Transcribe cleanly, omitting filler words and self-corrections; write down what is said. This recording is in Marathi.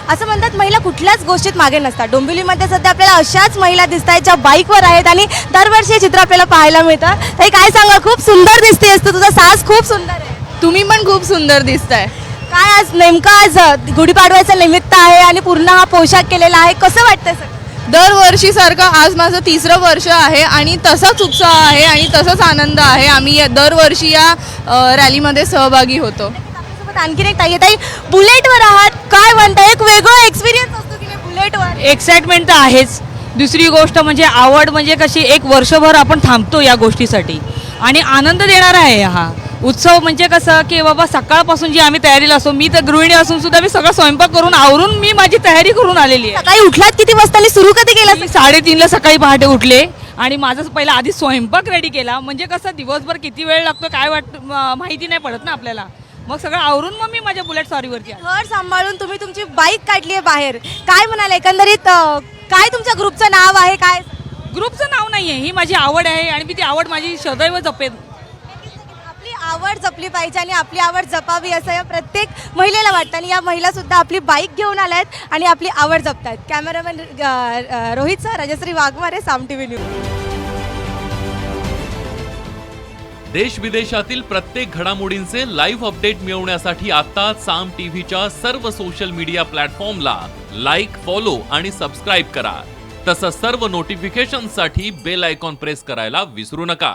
असं म्हणतात महिला कुठल्याच गोष्टीत मागे नसतात. डोंबिवलीमध्ये सध्या आपल्याला अशाच महिला दिसत आहेत ज्या बाईकवर आहेत आणि दरवर्षी हे चित्र आपल्याला पाहायला मिळतं. ताई काय सांगा, खूप सुंदर दिसतेस तू, तुझा साज खूप सुंदर आहे. तुम्ही पण खूप सुंदर दिसताय. काय आज गुढीपाडव्याचं निमित्त आहे आणि पूर्ण हा पोशाख केलेला आहे, कसं वाटतंय सर? दरवर्षीसारखं आज माझं 3रं वर्ष आहे आणि तसाच उत्साह आहे आणि तसाच आनंद आहे. आम्ही दरवर्षी या रॅलीमध्ये सहभागी होतो. आपल्यासोबत आणखीन एक ताई आहे. ताई, बुलेटवर आहात, काय म्हणता? एक वेगळा एक्सपिरियन्स असतो की नाही बुलेटवर? एक्साइटमेंट तर आहेच. दुसरी गोष्ट म्हणजे आवड, म्हणजे कशी एक वर्षभर आपण थांबतो या गोष्टीसाठी आणि आनंद देणारा आहे हा उत्सव. म्हणजे कसं की बाबा सकाळपासून जी आम्ही तयारीला असतो, मी तर गृहिणी असून सुद्धा मी सगळं स्वयंपाक करून आवरून मी माझी तयारी करून आलेली आहे. सकाळी उठलात किती वाजता आणि सुरू कधी केलं? मी 3:30ला सकाळी पहाटे उठले आणि माझं पहिला आधी स्वयंपाक रेडी केला. म्हणजे कसं दिवसभर किती वेळ लागतो काय माहिती नाही पडत ना आपल्याला. मग सगळं आवरून मग मी माझ्या बुलेट सॉरीवरती आले. घर सांभाळून तुम्ही तुमची बाईक काढली आहे बाहेर, काय म्हणाल एकंदरीत? काय तुमच्या ग्रुपचं नाव आहे? काय ग्रुपचं नाव नाही आहे, ही माझी आवड आहे आणि मी ती आवड माझी सदैव जपेन. आपली आवड जपली पाहिजे आणि आपली आवड जपावी असं या प्रत्येक महिलेला वाटतं आणि या महिला सुद्धा आपली बाईक घेऊन आल्या आहेत आणि आपली आवड जपतायत. कॅमेरामॅन रोहित सर, राजश्री वाघमारे, साम टीव्ही न्यूज. देश विदेशातील प्रत्येक घडामोडींचे लाईव्ह अपडेट मिळवण्यासाठी आता साम टीव्हीच्या सर्व सोशल मीडिया प्लॅटफॉर्मला लाईक, फॉलो आणि सबस्क्राईब करा. तसंच सर्व नोटिफिकेशनसाठी बेल आयकॉन प्रेस करायला विसरू नका.